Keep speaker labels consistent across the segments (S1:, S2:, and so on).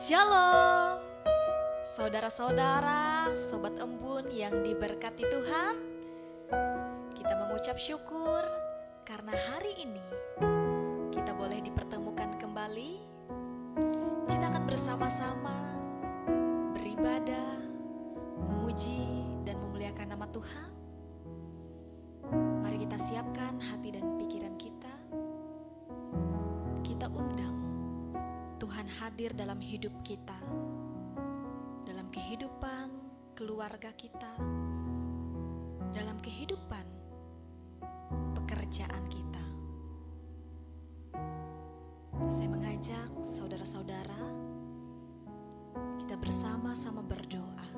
S1: Shalom, saudara-saudara, sobat embun yang diberkati Tuhan. Kita mengucap syukur karena hari ini kita boleh dipertemukan kembali. Kita akan bersama-sama beribadah, memuji dan memuliakan nama Tuhan. Mari kita siapkan hati dan pikiran kita. Kita undang Tuhan hadir dalam hidup kita, dalam kehidupan keluarga kita, dalam kehidupan pekerjaan kita. Saya mengajak saudara-saudara, kita bersama-sama berdoa.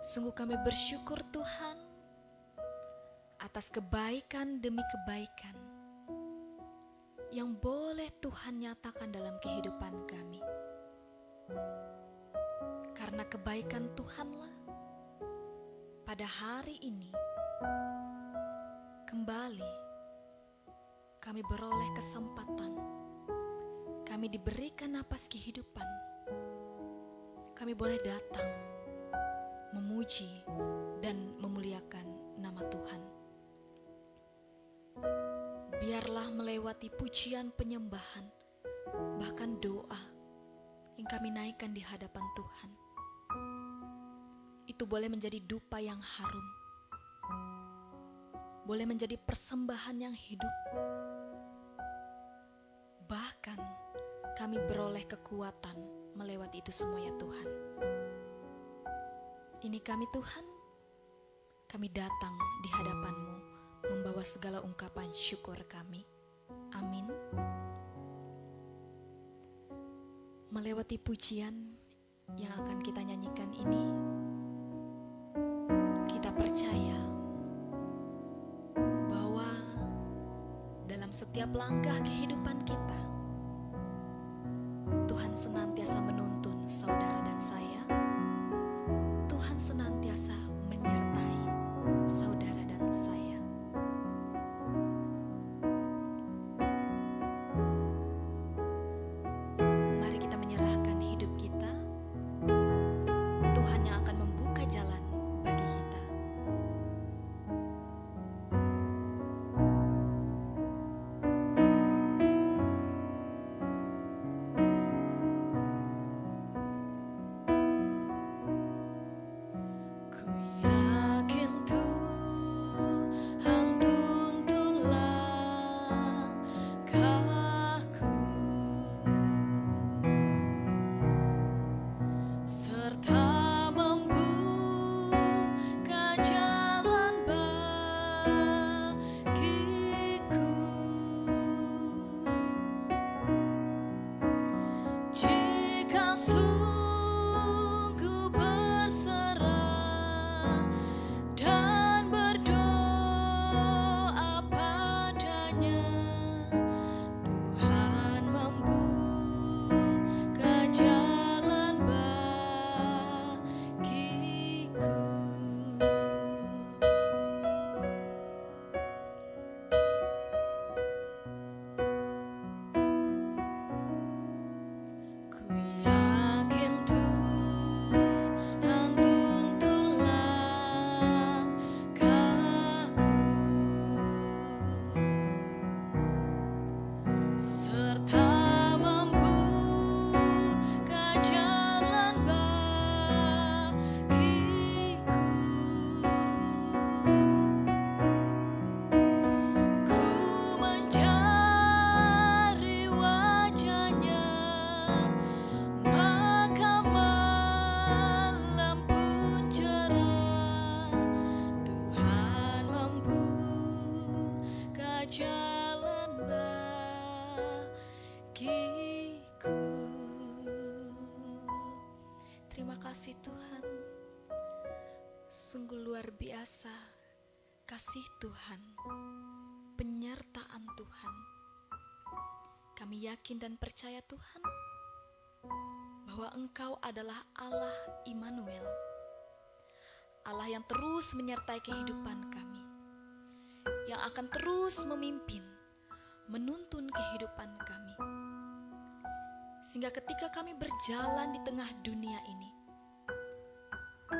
S1: Sungguh kami bersyukur Tuhan atas kebaikan demi kebaikan yang boleh Tuhan nyatakan dalam kehidupan kami. Karena kebaikan Tuhanlah, pada hari ini kembali kami beroleh kesempatan, kami diberikan napas kehidupan, kami boleh datang memuji dan memuliakan nama Tuhan. Biarlah melewati pujian penyembahan, bahkan doa yang kami naikkan di hadapan Tuhan, itu boleh menjadi dupa yang harum, boleh menjadi persembahan yang hidup. Bahkan kami beroleh kekuatan melewati itu semua ya Tuhan. Ini kami Tuhan, kami datang di hadapan-Mu membawa segala ungkapan syukur kami. Amin. Melewati pujian yang akan kita nyanyikan ini, kita percaya bahwa dalam setiap langkah kehidupan kita, Tuhan senantiasa menuntun saudara dan saya. Tuhan senantiasa menyertai saudara dan saya. Terima kasih Tuhan, sungguh luar biasa kasih Tuhan, penyertaan Tuhan. Kami yakin dan percaya Tuhan, bahwa Engkau adalah Allah Immanuel, Allah yang terus menyertai kehidupan kami, yang akan terus memimpin, menuntun kehidupan kami. sehingga ketika kami berjalan di tengah dunia ini,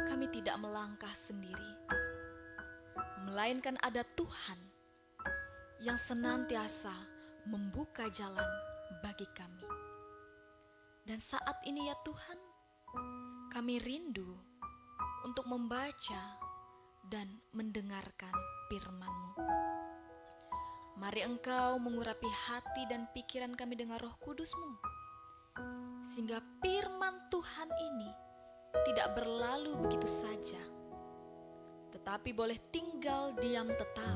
S1: kami tidak melangkah sendiri, melainkan ada Tuhan yang senantiasa membuka jalan bagi kami. Dan saat ini ya Tuhan, kami rindu untuk membaca dan mendengarkan firman-Mu. Mari Engkau mengurapi hati dan pikiran kami dengan Roh Kudus-Mu, sehingga firman Tuhan ini tidak berlalu begitu saja, tetapi boleh tinggal diam tetap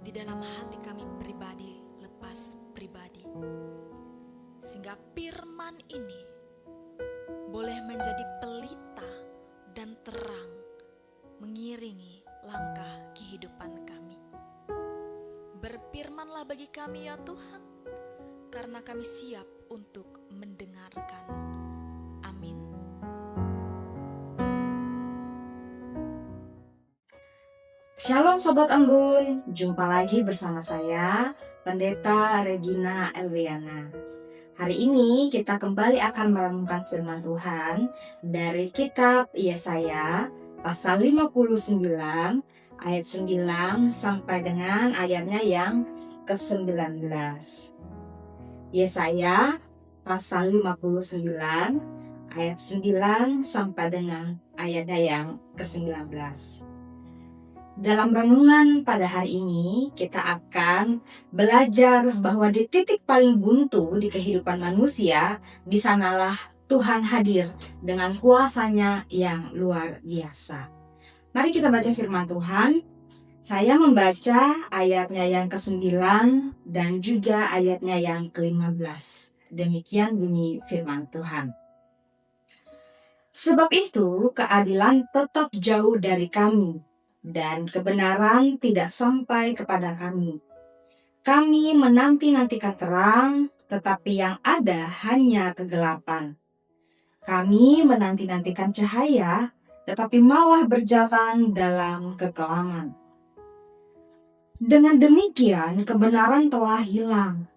S1: di dalam hati kami pribadi lepas pribadi, sehingga firman ini boleh menjadi pelita dan terang mengiringi langkah kehidupan kami. Berfirmanlah bagi kami ya Tuhan, karena kami siap untuk mendengarkan. Amin.
S2: Shalom Sobat Embun, jumpa lagi bersama saya, Pendeta Regina Elviana. Hari ini kita kembali akan merenungkan firman Tuhan dari kitab Yesaya pasal 59 ayat 9 sampai dengan ayatnya yang ke-19. Yesaya pasal 59 ayat 9 sampai dengan ayatnya yang ke-19. Dalam renungan pada hari ini, kita akan belajar bahwa di titik paling buntu di kehidupan manusia, di sanalah Tuhan hadir dengan kuasa-Nya yang luar biasa. Mari kita baca firman Tuhan. Saya membaca ayatnya yang ke-9 dan juga ayatnya yang ke-15. Demikian bunyi firman Tuhan. Sebab itu, keadilan tetap jauh dari kami, dan kebenaran tidak sampai kepada kami. Kami menanti-nantikan terang, tetapi yang ada hanya kegelapan. Kami menanti-nantikan cahaya, tetapi malah berjalan dalam kekelaman. Dengan demikian, kebenaran telah hilang,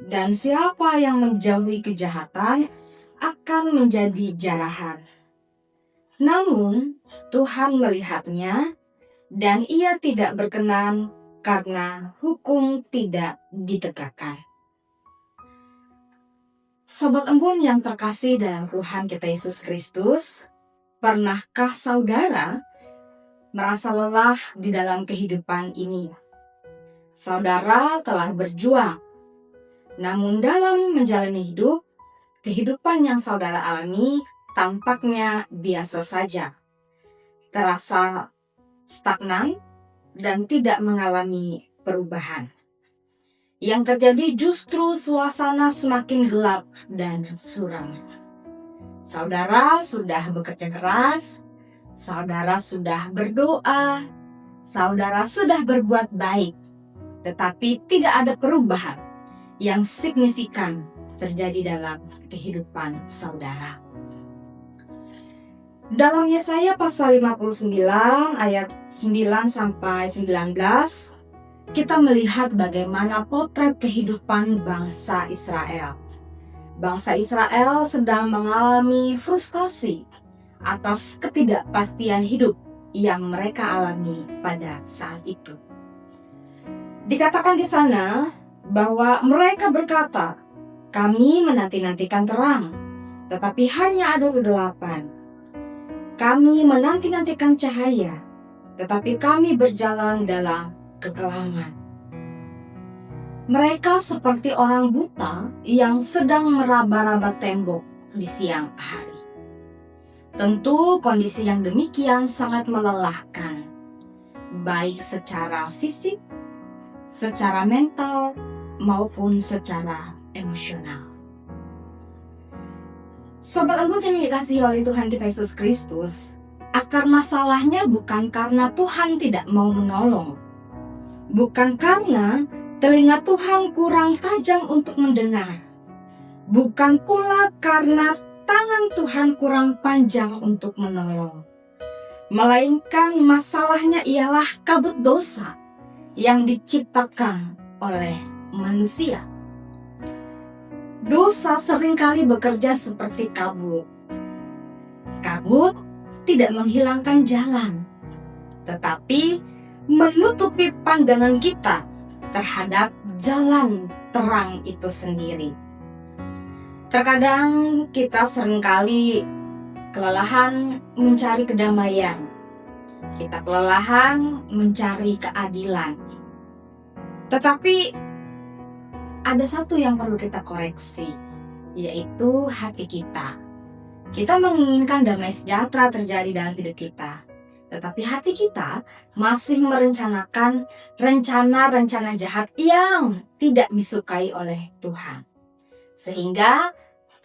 S2: dan siapa yang menjauhi kejahatan akan menjadi jarahan. Namun, Tuhan melihatnya, dan Ia tidak berkenan karena hukum tidak ditegakkan. Sobat Embun yang terkasih dalam Tuhan kita Yesus Kristus, pernahkah saudara merasa lelah di dalam kehidupan ini? Saudara telah berjuang, namun dalam menjalani hidup, kehidupan yang saudara alami tampaknya biasa saja, terasa stagnan dan tidak mengalami perubahan. Yang terjadi justru suasana semakin gelap dan suram. Saudara sudah bekerja keras, saudara sudah berdoa, saudara sudah berbuat baik, tetapi tidak ada perubahan yang signifikan terjadi dalam kehidupan saudara. Dalam Yesaya pasal 59 ayat 9 sampai 19, kita melihat bagaimana potret kehidupan bangsa Israel. Bangsa Israel sedang mengalami frustasi atas ketidakpastian hidup yang mereka alami pada saat itu. Dikatakan di sana bahwa mereka berkata, "Kami menanti-nantikan terang, tetapi hanya ada kegelapan. Kami menanti-nantikan cahaya, tetapi kami berjalan dalam kekelaman." Mereka seperti orang buta yang sedang meraba-raba tembok di siang hari. Tentu kondisi yang demikian sangat melelahkan, baik secara fisik, secara mental, maupun secara emosional. Sobat Embun yang dikasihi oleh Tuhan kita Yesus Kristus, akar masalahnya bukan karena Tuhan tidak mau menolong, bukan karena telinga Tuhan kurang tajam untuk mendengar, bukan pula karena tangan Tuhan kurang panjang untuk menolong, melainkan masalahnya ialah kabut dosa yang diciptakan oleh manusia. dosa seringkali bekerja seperti kabut. Kabut tidak menghilangkan jalan, tetapi menutupi pandangan kita terhadap jalan terang itu sendiri. Terkadang kita seringkali kelelahan mencari kedamaian. Kita kelelahan mencari keadilan. Tetapi ada satu yang perlu kita koreksi, yaitu hati kita. Kita menginginkan damai sejahtera terjadi dalam hidup kita, tetapi hati kita masih merencanakan rencana-rencana jahat yang tidak disukai oleh Tuhan. Sehingga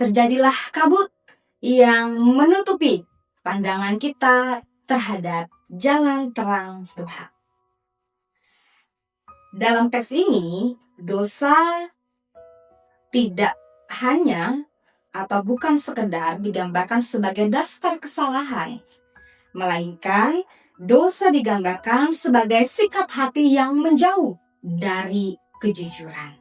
S2: terjadilah kabut yang menutupi pandangan kita terhadap jalan terang Tuhan. Dalam teks ini, dosa tidak hanya atau bukan sekedar digambarkan sebagai daftar kesalahan, melainkan dosa digambarkan sebagai sikap hati yang menjauh dari kejujuran.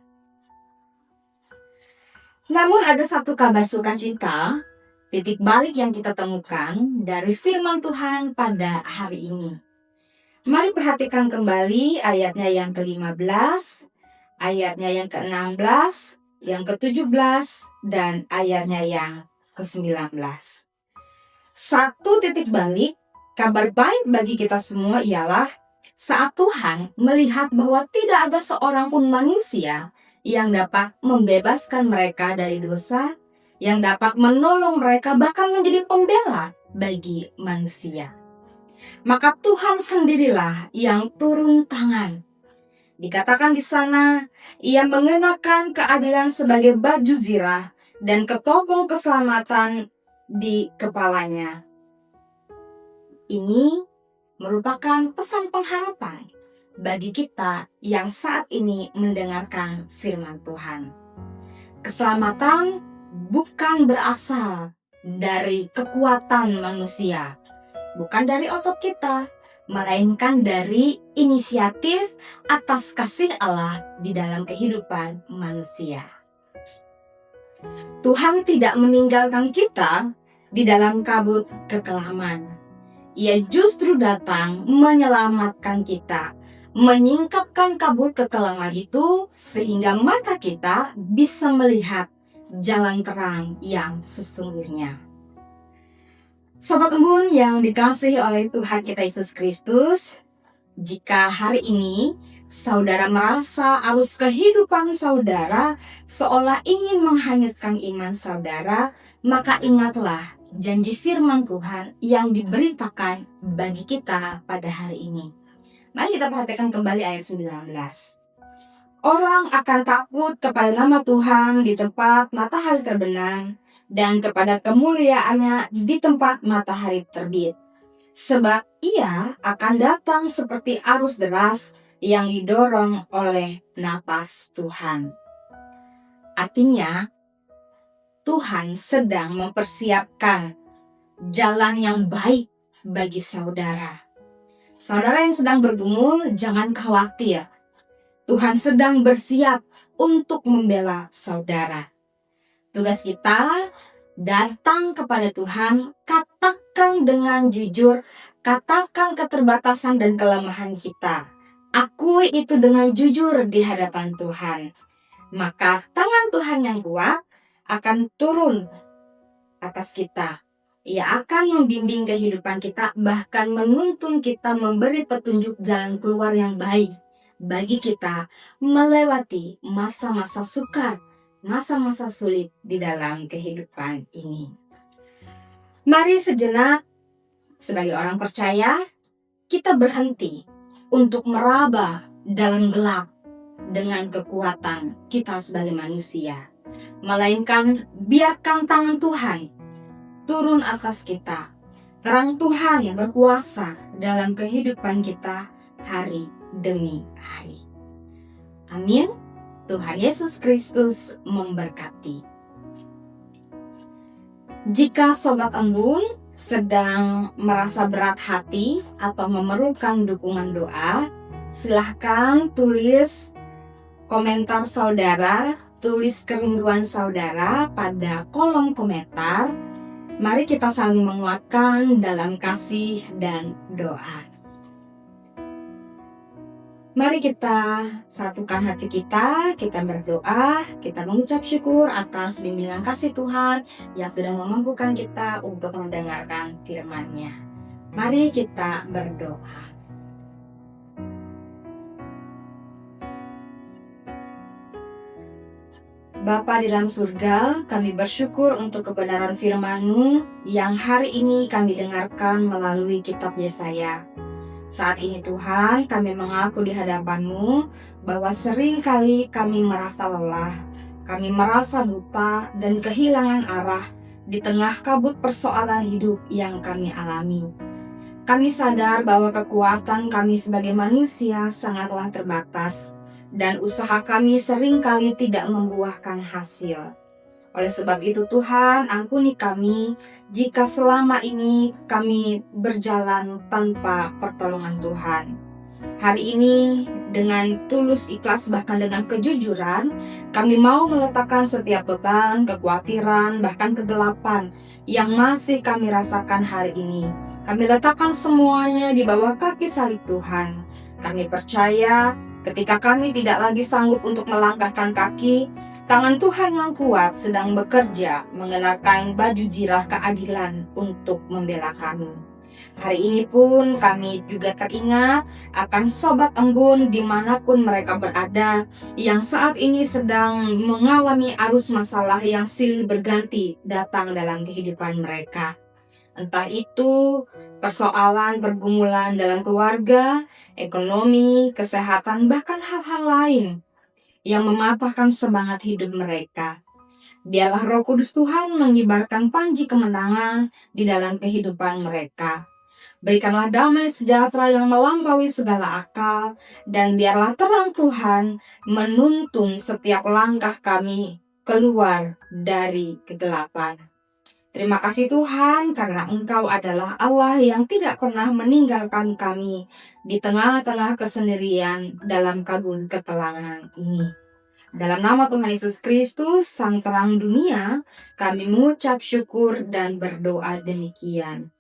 S2: Namun ada satu kabar sukacita, titik balik yang kita temukan dari firman Tuhan pada hari ini. Mari perhatikan kembali ayatnya yang ke-15, ayatnya yang ke-16, yang ke-17, dan ayatnya yang ke-19. Satu titik balik, kabar baik bagi kita semua ialah saat Tuhan melihat bahwa tidak ada seorang pun manusia yang dapat membebaskan mereka dari dosa, yang dapat menolong mereka bahkan menjadi pembela bagi manusia. Maka Tuhan sendirilah yang turun tangan. Dikatakan di sana, ia mengenakan keadilan sebagai baju zirah dan ketopong keselamatan di kepalanya. Ini merupakan pesan pengharapan bagi kita yang saat ini mendengarkan firman Tuhan. Keselamatan bukan berasal dari kekuatan manusia, bukan dari otot kita, melainkan dari inisiatif atas kasih Allah di dalam kehidupan manusia. Tuhan tidak meninggalkan kita di dalam kabut kekelaman. Ia justru datang menyelamatkan kita, menyingkapkan kabut kekelaman itu sehingga mata kita bisa melihat jalan terang yang sesungguhnya. Sobat Embun yang dikasihi oleh Tuhan kita Yesus Kristus, jika hari ini saudara merasa arus kehidupan saudara seolah ingin menghanyutkan iman saudara, maka ingatlah janji firman Tuhan yang diberitakan bagi kita pada hari ini. Mari kita perhatikan kembali ayat 19. Orang akan takut kepada nama Tuhan di tempat matahari terbenam, dan kepada kemuliaannya di tempat matahari terbit. Sebab ia akan datang seperti arus deras yang didorong oleh napas Tuhan. Artinya, Tuhan sedang mempersiapkan jalan yang baik bagi saudara. Saudara yang sedang bergumul, jangan khawatir. Tuhan sedang bersiap untuk membela saudara. Tugas kita datang kepada Tuhan, katakan dengan jujur, katakan keterbatasan dan kelemahan kita. Akui itu dengan jujur di hadapan Tuhan. Maka tangan Tuhan yang kuat akan turun atas kita. Ia akan membimbing kehidupan kita, bahkan menuntun kita memberi petunjuk jalan keluar yang baik bagi kita melewati masa-masa sukar, masa-masa sulit di dalam kehidupan ini. Mari sejenak sebagai orang percaya kita berhenti untuk meraba dalam gelap dengan kekuatan kita sebagai manusia, melainkan biarkan tangan Tuhan turun atas kita. Terang Tuhan yang berkuasa dalam kehidupan kita hari demi hari. Amin. Tuhan Yesus Kristus memberkati. Jika Sobat Embun sedang merasa berat hati atau memerlukan dukungan doa, silahkan tulis komentar saudara, tulis kerinduan saudara pada kolom komentar. Mari kita saling menguatkan dalam kasih dan doa. Mari kita satukan hati kita berdoa, kita mengucap syukur atas bimbingan kasih Tuhan yang sudah memampukan kita untuk mendengarkan firman-Nya. Mari kita berdoa. Bapa di dalam surga, kami bersyukur untuk kebenaran firman-Mu yang hari ini kami dengarkan melalui kitab Yesaya. Saat ini Tuhan, kami mengaku di hadapan-Mu bahwa sering kali kami merasa lelah, kami merasa lupa dan kehilangan arah di tengah kabut persoalan hidup yang kami alami. Kami sadar bahwa kekuatan kami sebagai manusia sangatlah terbatas, dan usaha kami seringkali tidak membuahkan hasil. Oleh sebab itu Tuhan, ampuni kami jika selama ini kami berjalan tanpa pertolongan Tuhan. Hari ini dengan tulus ikhlas bahkan dengan kejujuran, kami mau meletakkan setiap beban, kekhawatiran, bahkan kegelapan yang masih kami rasakan hari ini. Kami letakkan semuanya di bawah kaki salib Tuhan. Kami percaya ketika kami tidak lagi sanggup untuk melangkahkan kaki, tangan Tuhan yang kuat sedang bekerja mengenakan baju zirah keadilan untuk membela kami. Hari ini pun kami juga teringat akan sobat embun dimanapun mereka berada yang saat ini sedang mengalami arus masalah yang silih berganti datang dalam kehidupan mereka. Entah itu persoalan pergumulan dalam keluarga, ekonomi, kesehatan, bahkan hal-hal lain yang memapahkan semangat hidup mereka. Biarlah Roh Kudus Tuhan mengibarkan panji kemenangan di dalam kehidupan mereka. Berikanlah damai sejahtera yang melampaui segala akal, dan biarlah terang Tuhan menuntun setiap langkah kami keluar dari kegelapan. Terima kasih Tuhan, karena Engkau adalah Allah yang tidak pernah meninggalkan kami di tengah-tengah kesendirian dalam kabut ketelangan ini. Dalam nama Tuhan Yesus Kristus, Sang Terang Dunia, kami mengucap syukur dan berdoa demikian.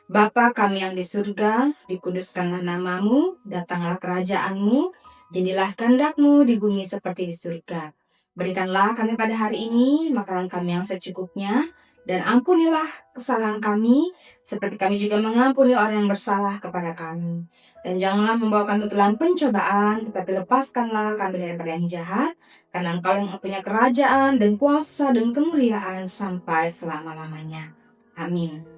S2: Bapa kami yang di surga, dikuduskanlah nama-Mu, datanglah kerajaan-Mu, jadilah kehendak-Mu di bumi seperti di surga. Berikanlah kami pada hari ini makanan kami yang secukupnya, dan ampunilah kesalahan kami, seperti kami juga mengampuni orang yang bersalah kepada kami. Dan janganlah membawa kami ke dalam pencobaan, tetapi lepaskanlah kami daripada yang jahat, karena Engkau yang mempunyai kerajaan dan kuasa dan kemuliaan sampai selama-lamanya. Amin.